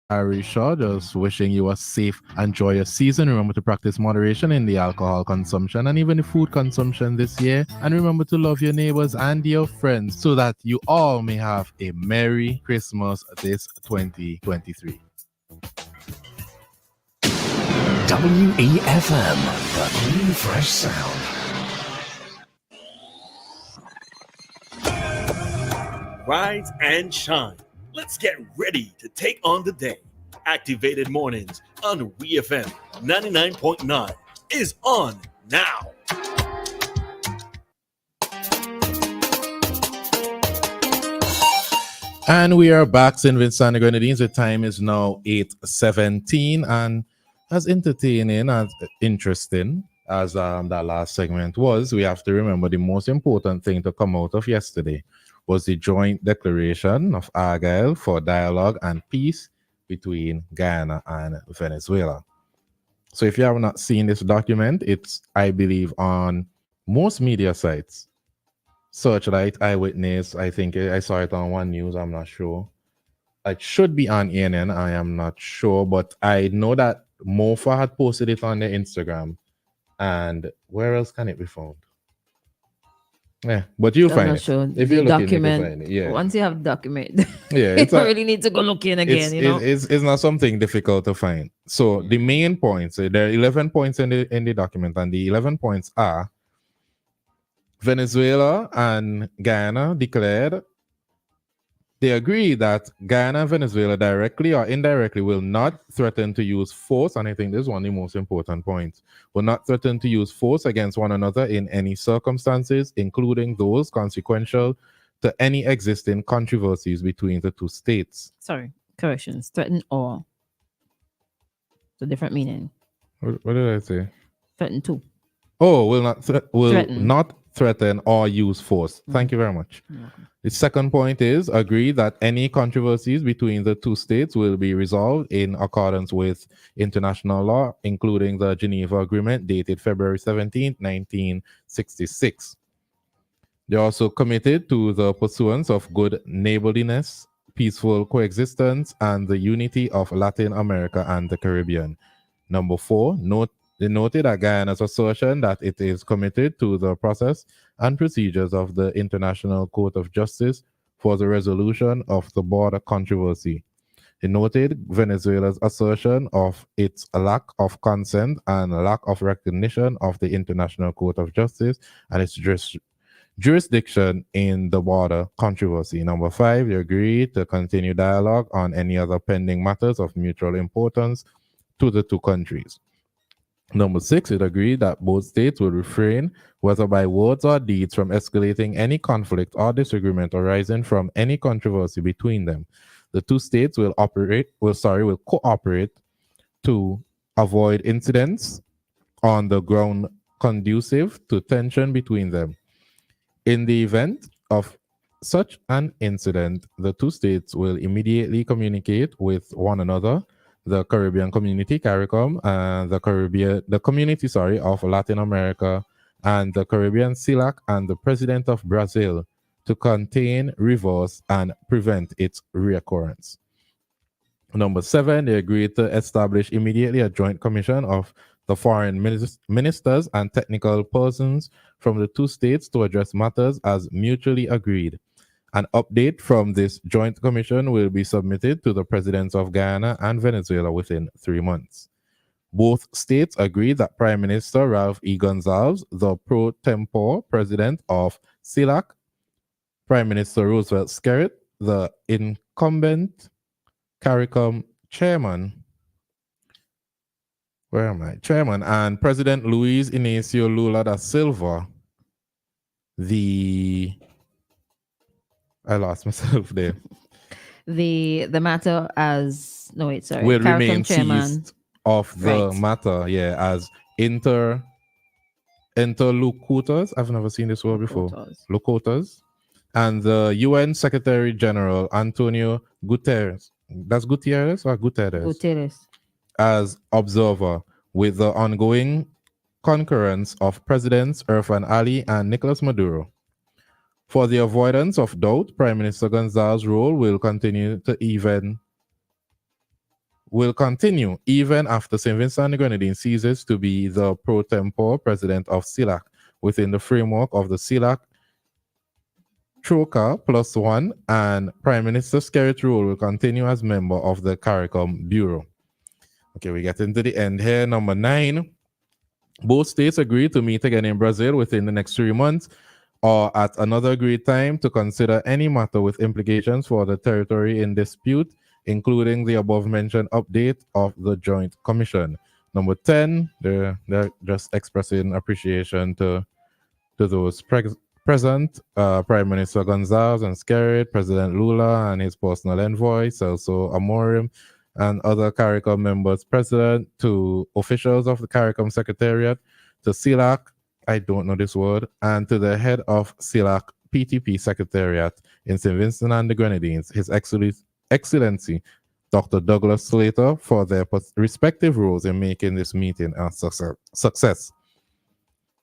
Harry Shaw, just wishing you a safe and joyous season. Remember to practice moderation in the alcohol consumption and even the food consumption this year. And remember to love your neighbors and your friends so that you all may have a Merry Christmas this 2023. WEFM, the clean, fresh sound. Rise and shine. Let's get ready to take on the day. Activated Mornings on WEFM 99.9 is on now. And we are back, St. Vincent and the Grenadines. The time is now 8:17, and as entertaining and interesting as that last segment was, we have to remember the most important thing to come out of yesterday was the joint declaration of Argyle for dialogue and peace between Guyana and Venezuela. So if you have not seen this document, it's, I believe, on most media sites. Searchlight, Eyewitness, I think I saw it on One News, I'm not sure. It should be on ANN, I am not sure, but I know that Mofa had posted it on their Instagram. And where else can it be found? Yeah, but you'll find it. Sure. If you look in, you document, can find it. Yeah. Once you have the document, yeah, you don't really need to go looking again, It's not something difficult to find. So the main points, there are 11 points in the document, and the 11 points are Venezuela and Guyana declared they agree that Guyana and Venezuela directly or indirectly will not threaten to use force, and I think this is one of the most important points, will not threaten to use force against one another in any circumstances, including those consequential to any existing controversies between the two states. Sorry, corrections. Threaten or. It's a different meaning. What did I say? Threaten to. Oh, will not threaten or use force. Thank you very much. The second point is agree that any controversies between the two states will be resolved in accordance with international law, including the Geneva Agreement dated February 17, 1966. They're also committed to the pursuance of good neighborliness, peaceful coexistence, and the unity of Latin America and the Caribbean. Number 4, they noted that Guyana's assertion that it is committed to the process and procedures of the International Court of Justice for the resolution of the border controversy. They noted Venezuela's assertion of its lack of consent and lack of recognition of the International Court of Justice and its jurisdiction in the border controversy. Number 5, they agreed to continue dialogue on any other pending matters of mutual importance to the two countries. Number 6, it agreed that both states will refrain, whether by words or deeds, from escalating any conflict or disagreement arising from any controversy between them. The two states will cooperate to avoid incidents on the ground conducive to tension between them. In the event of such an incident, the two states will immediately communicate with one another, the Caribbean Community, CARICOM, and the community of Latin America, and the Caribbean CELAC, and the President of Brazil to contain, reverse, and prevent its reoccurrence. Number 7, they agreed to establish immediately a joint commission of the foreign ministers and technical persons from the two states to address matters as mutually agreed. An update from this joint commission will be submitted to the presidents of Guyana and Venezuela within 3 months. Both states agreed that Prime Minister Ralph E. Gonsalves, the pro tempore president of CELAC, Prime Minister Roosevelt Skerrit, the incumbent CARICOM chairman, and President Luis Inacio Lula da Silva, I lost myself there. The matter as will remain seized of the matter, as interlocutors. I've never seen this word before. Locutors. And the UN Secretary General Antonio Guterres. That's Gutierrez or Guterres? Guterres. As observer, with the ongoing concurrence of Presidents Irfan Ali and Nicolas Maduro. For the avoidance of doubt, Prime Minister Gonzalez's role will continue to even will continue even after St. Vincent and the Grenadines ceases to be the pro tempore president of CELAC within the framework of the CELAC Troca +1, and Prime Minister Skerrit Rule will continue as member of the CARICOM Bureau. Okay, we get into the end here. Number 9. Both states agreed to meet again in Brazil within the next 3 months or at another agreed time to consider any matter with implications for the territory in dispute, including the above-mentioned update of the Joint Commission. Number 10, they're just expressing appreciation to those present, Prime Minister Gonzalez and Skerrit, President Lula and his personal envoy, Celso Amorim, and other CARICOM members present, to officials of the CARICOM Secretariat, to CELAC, I don't know this word, and to the head of CELAC PTP Secretariat in St. Vincent and the Grenadines, His Excellency Dr. Douglas Slater, for their respective roles in making this meeting a success.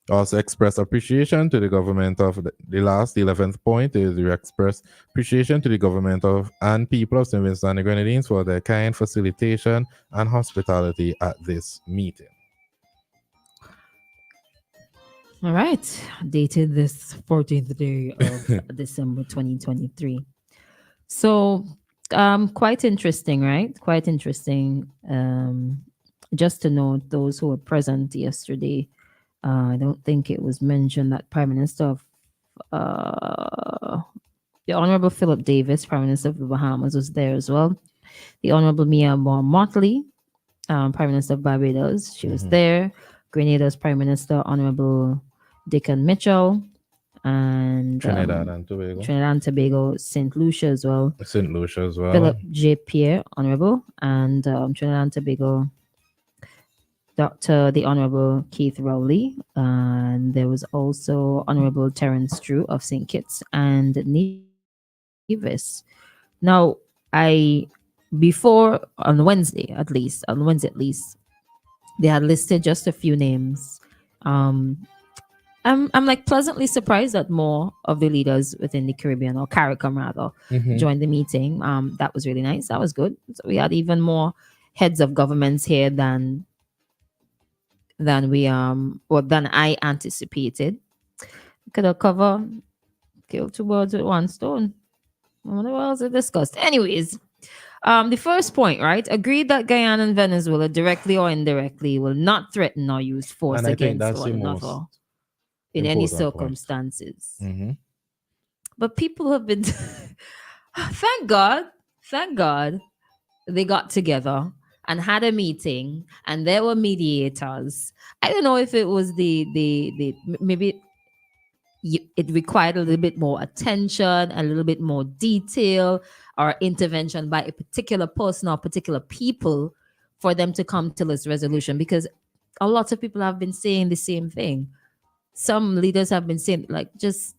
Also express appreciation to the government of the last 11th point is you express appreciation to the government of and people of St. Vincent and the Grenadines for their kind facilitation and hospitality at this meeting. All right. Dated this 14th day of December 2023. So quite interesting, right? Quite interesting. Just to note, those who were present yesterday, I don't think it was mentioned that Prime Minister of the Honorable Philip Davis, Prime Minister of the Bahamas, was there as well. The Honorable Mia Motley, Prime Minister of Barbados, she was there. Grenada's Prime Minister, Honorable Dickon Mitchell, and Trinidad and Tobago, St. Lucia as well. Philip J. Pierre, Honorable, and Trinidad and Tobago, the Honorable Keith Rowley, and there was also Honorable Terence Drew of St. Kitts and Nevis. Now, before on Wednesday at least, they had listed just a few names. I'm like pleasantly surprised that more of the leaders within the Caribbean, or CARICOM rather, joined the meeting. That was really nice. That was good. So we had even more heads of governments here than I anticipated. Could have killed 2 birds with 1 stone. What else is discussed? Anyways, the first point, right? Agreed that Guyana and Venezuela, directly or indirectly, will not threaten or use force against one another in any circumstances. But people have been thank God they got together and had a meeting, and there were mediators. I don't know if it was maybe it required a little bit more attention, a little bit more detail, or intervention by a particular person or particular people for them to come to this resolution, because a lot of people have been saying the same thing. Some leaders have been saying, like, just,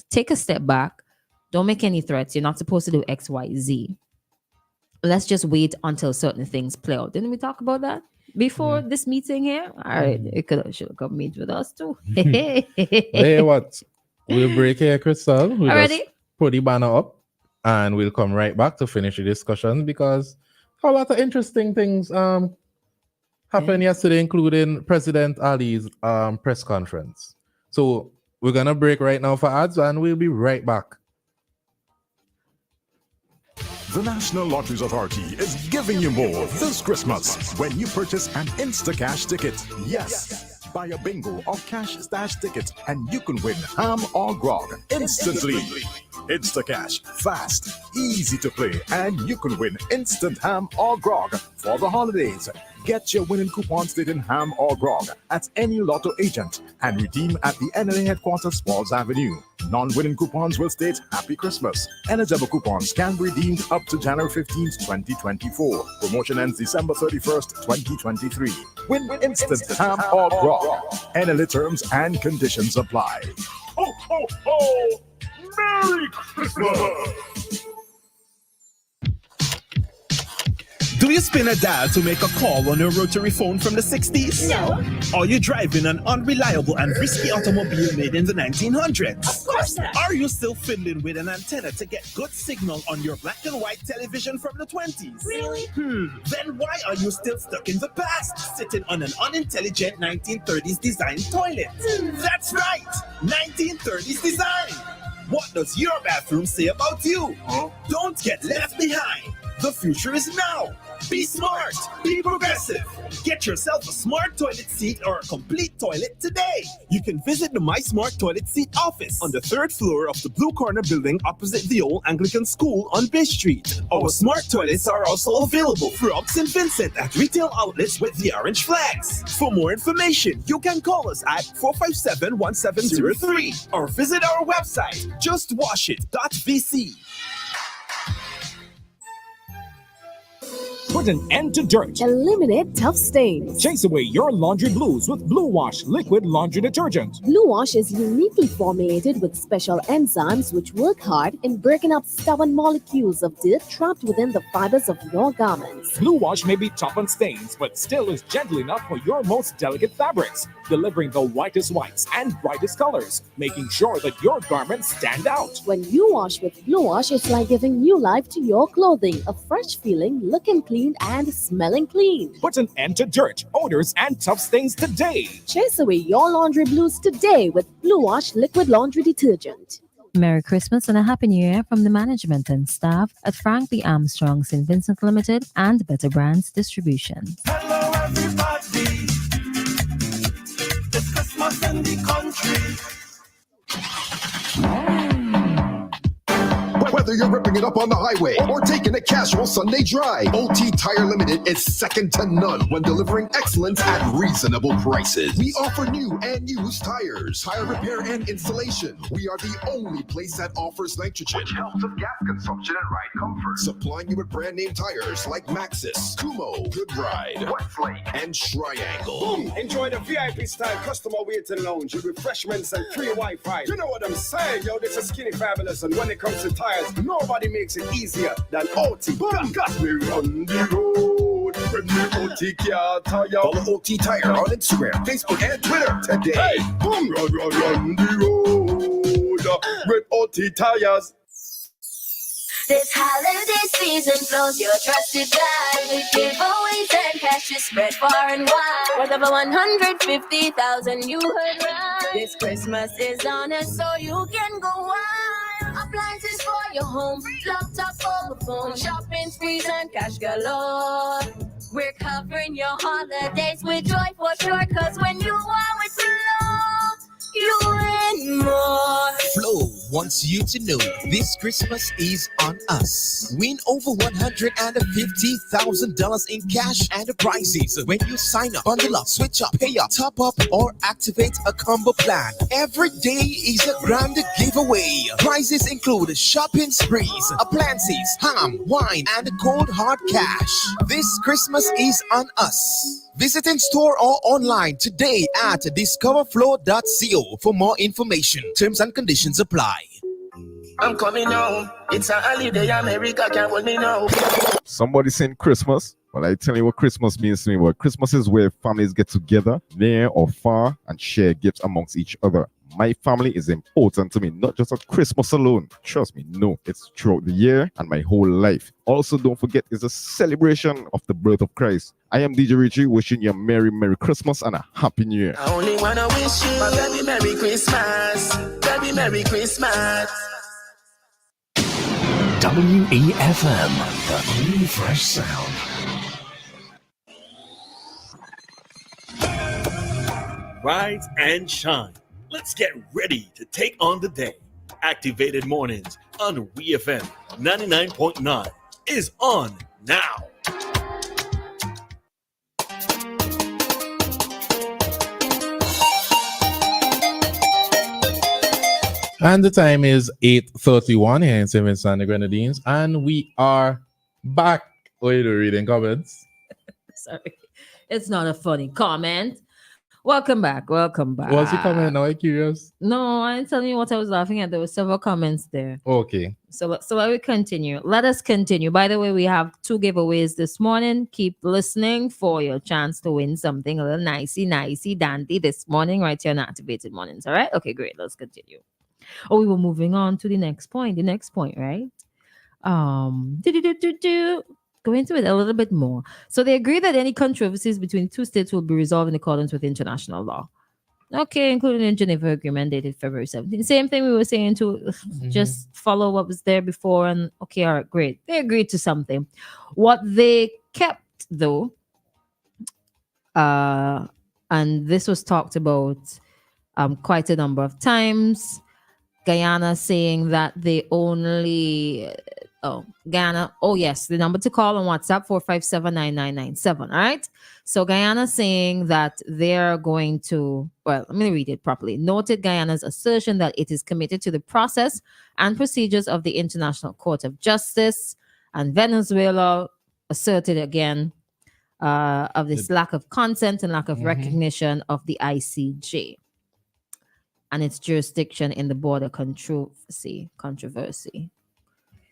take a step back. Don't make any threats. You're not supposed to do X, Y, Z. Let's just wait until certain things play out. Didn't we talk about that before this meeting here? All right, it should have come meet with us too. Hey, what? We'll break here, Christal. We'll Already? just put the banner up and we'll come right back to finish the discussion, because a lot of interesting things happened yesterday, including President Ali's press conference. So we're going to break right now for ads and we'll be right back. The National Lotteries Authority is giving you more this Christmas when you purchase an Instacash ticket. Yes, buy a bingo or cash stash ticket and you can win ham or grog instantly. Instacash, fast, easy to play, and you can win instant ham or grog for the holidays. Get your winning coupon stating ham or grog at any lotto agent and redeem at the NLA headquarters, Falls Avenue. Non-winning coupons will state Happy Christmas. Eligible coupons can be redeemed up to January 15th, 2024. Promotion ends December 31st, 2023. Win instant ham or grog. NLA terms and conditions apply. Ho, ho, ho! Merry Christmas! Do Do you spin a dial to make a call on your rotary phone from the 60s? No. Are you driving an unreliable and risky automobile made in the 1900s? Of course not. Are you still fiddling with an antenna to get good signal on your black and white television from the 20s? Really? Then why are you still stuck in the past, sitting on an unintelligent 1930s design toilet? That's right, 1930s design. What does your bathroom say about you? Don't get left behind. The future is now. Be smart. Be progressive. Get yourself a smart toilet seat or a complete toilet today. You can visit the My Smart Toilet Seat office on the 3rd floor of the Blue Corner building opposite the old Anglican School on Bay Street. Our smart toilets are also available throughout St. Vincent at retail outlets with the orange flags. For more information, you can call us at 457-1703 or visit our website, justwashit.vc. Put an end to dirt. Eliminate tough stains. Chase away your laundry blues with Blue Wash liquid laundry detergent. Blue Wash is uniquely formulated with special enzymes which work hard in breaking up stubborn molecules of dirt trapped within the fibers of your garments. Blue Wash may be tough on stains, but still is gentle enough for your most delicate fabrics, delivering the whitest whites and brightest colors, making sure that your garments stand out. When you wash with Blue Wash, it's like giving new life to your clothing. A fresh feeling, looking clean and smelling clean. Put an end to dirt, odors, and tough stains today. Chase away your laundry blues today with Blue Wash liquid laundry detergent. Merry Christmas and a Happy New Year from the management and staff at Frank B. Armstrong St. Vincent Limited and Better Brands Distribution. Hello everybody, it's Christmas in the country. Whether you're ripping it up on the highway or taking a casual Sunday drive, OT Tire Limited is second to none when delivering excellence at reasonable prices. We offer new and used tires, tire repair and installation. We are the only place that offers nitrogen, which helps with gas consumption and ride comfort. Supplying you with brand name tires like Maxxis, Kumo, Good Ride, Westlake, and Triangle. Boom! Enjoy the VIP style customer waiting lounge with refreshments and free Wi-Fi. You know what I'm saying, yo? This is Skinny Fabulous, and when it comes to tires, nobody makes it easier than OT. Boom! Got me on the road when the OT car tire. Follow OT Tire on Instagram, Facebook, and Twitter today. Hey, boom! Run the road with OT tires. This holiday season flows your trusted guide with giveaways and cash to spread far and wide. Worth over 150,000 you heard right. This Christmas is on us so you can go wild. Appliances for your home, laptop, mobile phone, shopping sprees and cash galore. We're covering your holidays with joy for sure, cause when you are with Flow, you win more. Flow wants you to know this Christmas is on us. Win over $150,000 in cash and prizes when you sign up, bundle up, switch up, pay up, top up, or activate a combo plan. Every day is a grand giveaway. Prizes include shopping sprees, appliances, ham, wine, and cold hard cash. This Christmas is on us. Visit in store or online today at discoverflow.co for more information. Terms and conditions apply. I'm coming home. It's a holiday, America can't hold me now. Somebody saying Christmas. Well, I tell you what Christmas means to me. Well, Christmas is where families get together, near or far, and share gifts amongst each other. My family is important to me, not just at Christmas alone. Trust me, no, it's throughout the year and my whole life. Also, don't forget, it's a celebration of the birth of Christ. I am DJ Richie, wishing you a Merry Christmas and a Happy New Year. I only wanna wish you a very Merry Christmas. Very Merry Christmas. WEFM, the new fresh sound. Rise and shine. Let's get ready to take on the day. Activated Mornings on WEFM 99.9 is on now. And the time is 8:31 here in St. Vincent and the Grenadines, and we are back. What are you reading comments? Sorry, it's not a funny comment. Welcome back. Welcome back. Was he comment now? I'm curious. No, I'm telling you what I was laughing at. There were several comments there. Okay. So let me continue. Let us continue. By the way, we have 2 giveaways this morning. Keep listening for your chance to win something a little nicey, dandy this morning, right here on Activated Mornings. All right? Okay, great. Let's continue. Oh, we were moving on to the next point. The next point, right? Go into it a little bit more. So they agree that any controversies between 2 states will be resolved in accordance with international law. Okay, including the Geneva Agreement dated February 17th. Same thing we were saying to just follow what was there before. And okay, all right, great. They agreed to something. What they kept, though, and this was talked about quite a number of times. Guyana saying that they only Guyana. Oh yes, the number to call on WhatsApp 4579997. All right. So Guyana saying that they're going to. Well, let me read it properly. Noted Guyana's assertion that it is committed to the process and procedures of the International Court of Justice, and Venezuela asserted again of this lack of consent and lack of recognition of the ICJ and its jurisdiction in the border controversy.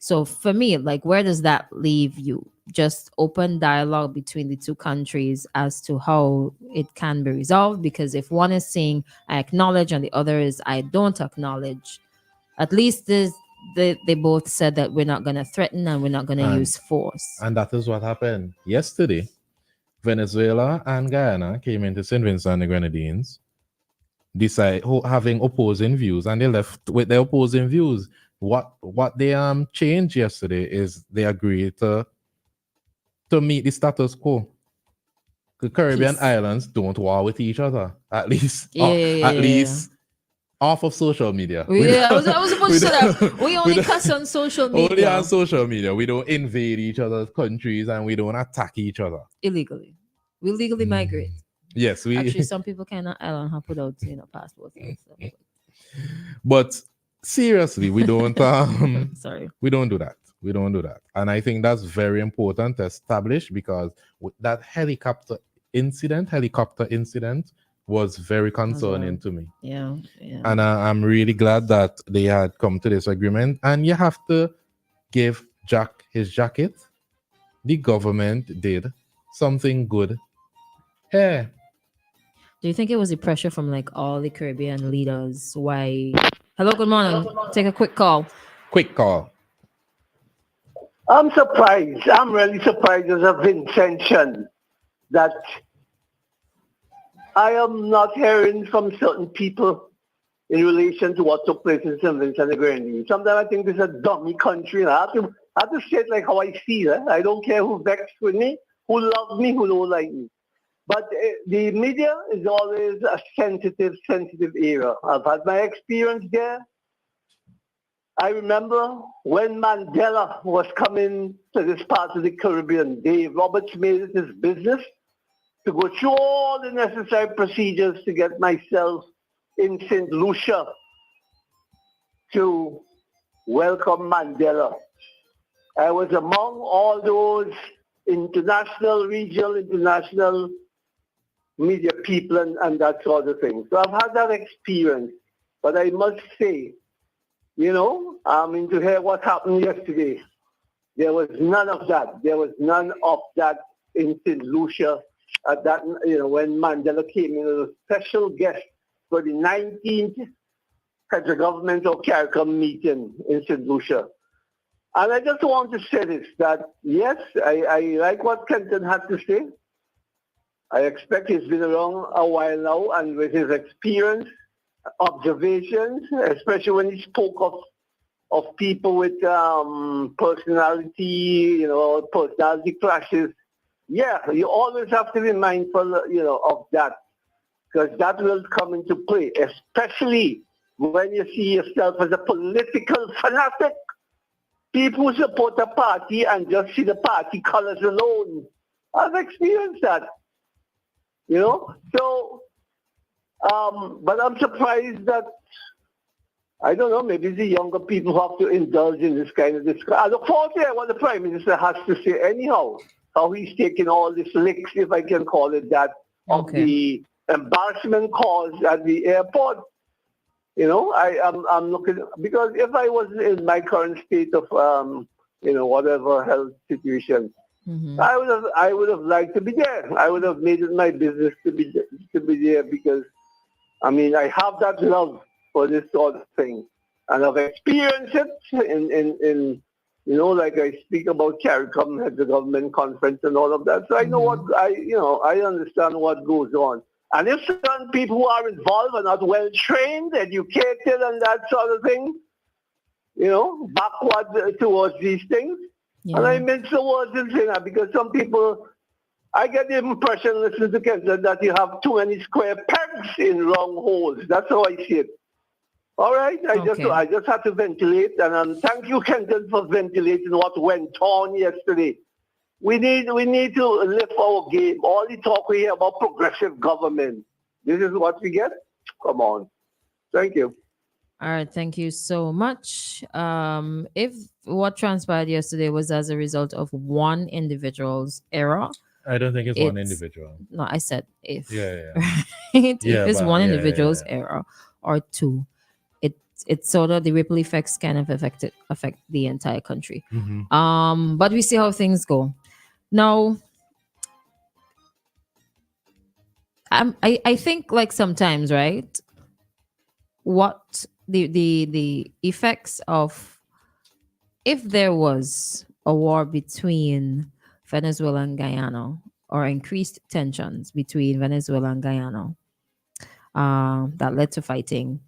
So for me, like, where does that leave you? Just open dialogue between the 2 countries as to how it can be resolved. Because if one is saying I acknowledge and the other is I don't acknowledge, at least they both said that we're not going to threaten and we're not going to use force. And that is what happened yesterday. Venezuela and Guyana came into St. Vincent and the Grenadines, having opposing views, and they left with their opposing views. What they changed yesterday is they agreed to meet the status quo. The Caribbean islands don't war with each other, at least least off of social media. I was supposed to say that. We only cuss on social media. Only on social media. We don't invade each other's countries and we don't attack each other illegally. We legally migrate. Yes, actually some people cannot island have without passports. But seriously, we don't sorry. We don't do that. And I think that's very important to establish, because that helicopter incident was very concerning to me. Yeah. And I'm really glad that they had come to this agreement. And you have to give Jack his jacket. The government did something good. Hey. Do you think it was the pressure from like all the Caribbean leaders? Why? Hello, good morning. Take a quick call. I'm surprised. I'm really surprised as a Vincentian that I am not hearing from certain people in relation to what took place in St. Vincent and the Grenadines. Sometimes I think this is a dummy country, and I have to say it like how I feel. I don't care who vexed with me, who loves me, who don't like me. But the media is always a sensitive area. I've had my experience there. I remember when Mandela was coming to this part of the Caribbean, Dave Roberts made it his business to go through all the necessary procedures to get myself in St. Lucia to welcome Mandela. I was among all those international media people and that sort of thing. So I've had that experience. But I must say, to hear what happened yesterday, there was none of that. There was none of that in St. Lucia at that, when Mandela came in as a special guest for the 19th Intergovernmental CARICOM meeting in St. Lucia. And I just want to say this, that yes, I like what Kenton had to say. I expect he's been around a while now, and with his experience, observations, especially when he spoke of people with personality clashes. Yeah, you always have to be mindful, of that, because that will come into play, especially when you see yourself as a political fanatic. People who support a party and just see the party colors alone. I've experienced that, So, but I'm surprised that, I don't know, maybe the younger people who have to indulge in this kind of discussion. The fourth thing what the Prime Minister has to say anyhow, how he's taking all these licks, if I can call it that, of the embarrassment caused at the airport. I'm looking, because if I was in my current state of whatever health situation, I would have liked to be there. I would have made it my business to be there, because I have that love for this sort of thing, and I've experienced it in like I speak about CARICOM at the government conference and all of that. So I know I understand what goes on. And if certain people who are involved are not well trained, educated, and that sort of thing, backward towards these things. Yeah. And I mince the words in saying that, because some people, I get the impression, listening to Kenton, that you have too many square pegs in round holes. That's how I see it. All right, I just had to ventilate, and thank you, Kenton, for ventilating what went on yesterday. We need to lift our game. All the talk we hear about progressive government, this is what we get? Come on. Thank you. All right, thank you so much. If what transpired yesterday was as a result of one individual's error, I don't think it's one individual. No, I said if. Yeah. Right? If it's one individual's error or two, it's sort of the ripple effects kind of affect the entire country. But we see how things go. Now, I think, like, sometimes, right, what the effects of, if there was a war between Venezuela and Guyana, or increased tensions between Venezuela and Guyana, that led to fighting,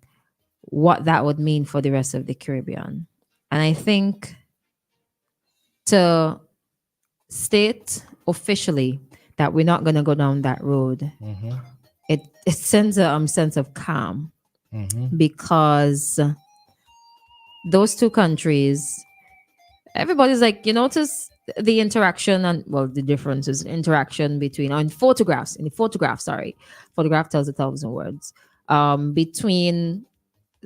what that would mean for the rest of the Caribbean. And I think to state officially that we're not going to go down that road, it sends a sense of calm, because those two countries, everybody's like, you notice the interaction and, well, the differences, interaction between, in photograph tells 1,000 words, between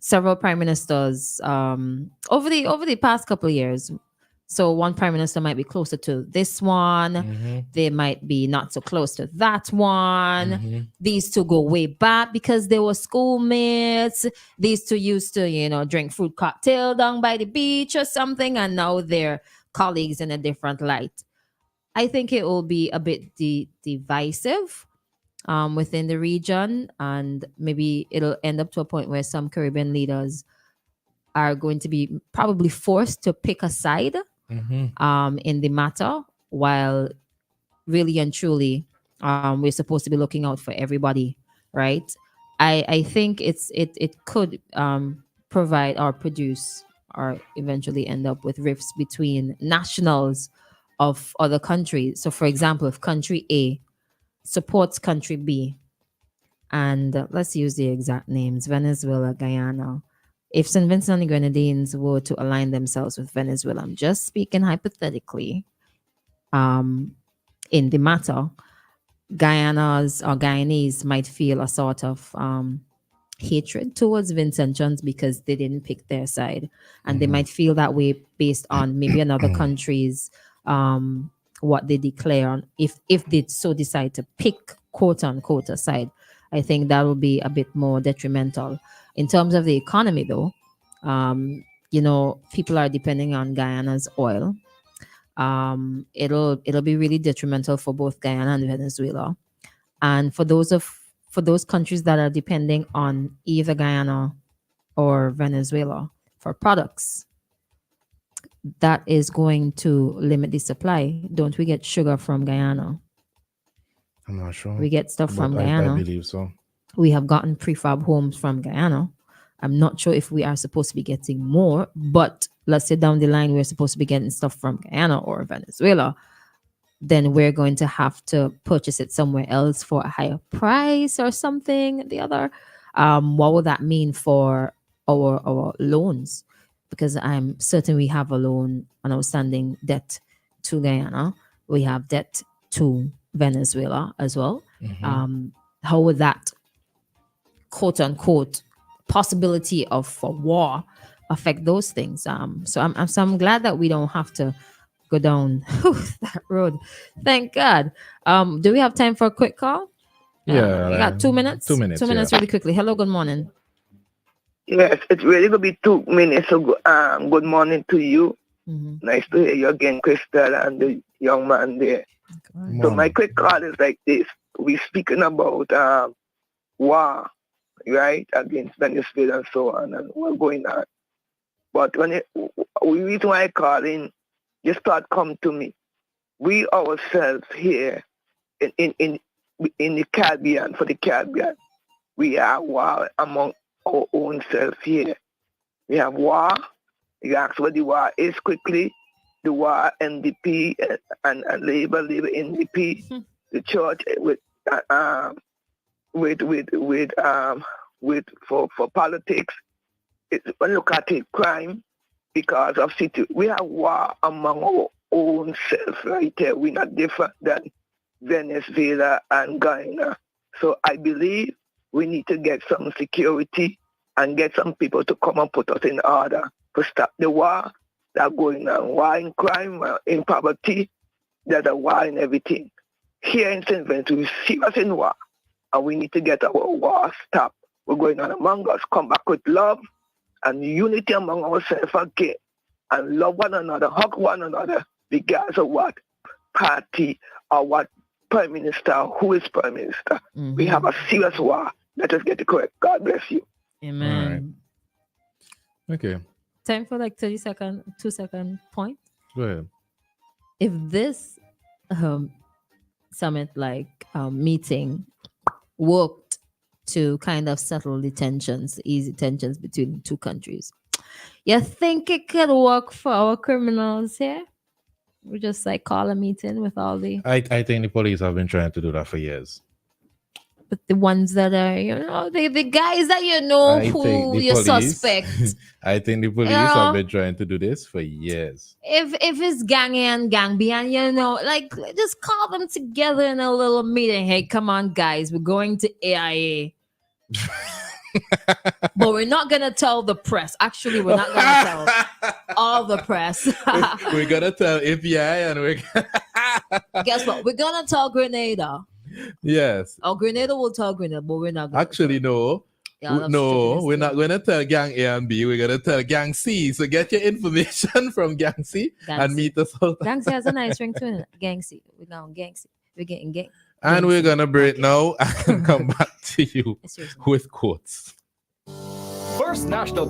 several prime ministers over the past couple of years. So one prime minister might be closer to this one. They might be not so close to that one. These two go way back because they were schoolmates. These two used to, drink fruit cocktail down by the beach or something, and now they're colleagues in a different light. I think it will be a bit divisive within the region, and maybe it'll end up to a point where some Caribbean leaders are going to be probably forced to pick a side in the matter, while really and truly we're supposed to be looking out for everybody, right? I think it could provide or produce or eventually end up with rifts between nationals of other countries. So, for example, if country A supports country B, and let's use the exact names, Venezuela, Guyana. If St. Vincent and the Grenadines were to align themselves with Venezuela, I'm just speaking hypothetically, in the matter, Guyanese might feel a sort of hatred towards Vincentians because they didn't pick their side, and they might feel that way based on maybe another country's what they declare on, if they so decide to pick quote unquote a side. I think that will be a bit more detrimental. In terms of the economy, though, people are depending on Guyana's oil. It'll be really detrimental for both Guyana and Venezuela, and for those countries that are depending on either Guyana or Venezuela for products, that is going to limit the supply. Don't we get sugar from Guyana? I'm not sure. We get stuff from Guyana. I believe so. We have gotten prefab homes from Guyana. I'm not sure if we are supposed to be getting more, but let's say down the line we're supposed to be getting stuff from Guyana or Venezuela, then we're going to have to purchase it somewhere else for a higher price or something. The other, what would that mean for our loans? Because I'm certain we have an outstanding debt to Guyana. We have debt to Venezuela as well. How would that quote unquote possibility of a war affect those things? So I'm glad that we don't have to go down that road. Thank God. Do we have time for a quick call? Yeah, You got 2 minutes? 2 minutes. 2 minutes really quickly. Hello, good morning. Yes, it's really going to be 2 minutes. So, good morning to you. Nice to hear you again, Christal, and the young man there. So my quick call is like this. We're speaking about war, right, against Venezuela and so on, and what's going on. But when the reason why I call in, just start come to me. We ourselves here in the Caribbean, for the Caribbean, we are war among our own self here. We have war. You ask what the war is quickly. The war NDP and Labour NDP, the church for politics. Look at it, crime because of city. We have war among our own self right here. We're not different than Venezuela and Guyana. So I believe we need to get some security and get some people to come and put us in order to stop the war that's going on. War in crime, in poverty, there's a war in everything. Here in St. Vincent, we see us in war, and we need to get our war stopped. We're going on among us, come back with love and unity among ourselves again, and love one another, hug one another, regardless of what party or what prime minister, who is prime minister. We have a serious war. Let us get it correct. God bless you. Amen. Okay. Time for like 2-second point. Go ahead. If this summit meeting worked to kind of settle the tensions, easy tensions between the two countries, you think it could work for our criminals here? We just call a meeting with all the... I think the police have been trying to do that for years. But the ones that are, the guys that who you suspect. I think the police have been trying to do this for years. If it's gang A and gang B, and just call them together in a little meeting. Hey, come on, guys, we're going to AIA. But we're not gonna tell the press. Actually, we're not gonna tell all the press. We're gonna tell FBI, and we're guess what? We're gonna tell Grenada. Yes. Or Grenada will tell Grenada, but we're not gonna actually no. Yeah, No, we're not going to tell gang A and B. We're going to tell gang C. So get your information from gang C and meet us out. Gang C has a nice ring to it. Gang C. We're going gang C. We're getting gang. And we're going to break now and come back to you with quotes. First National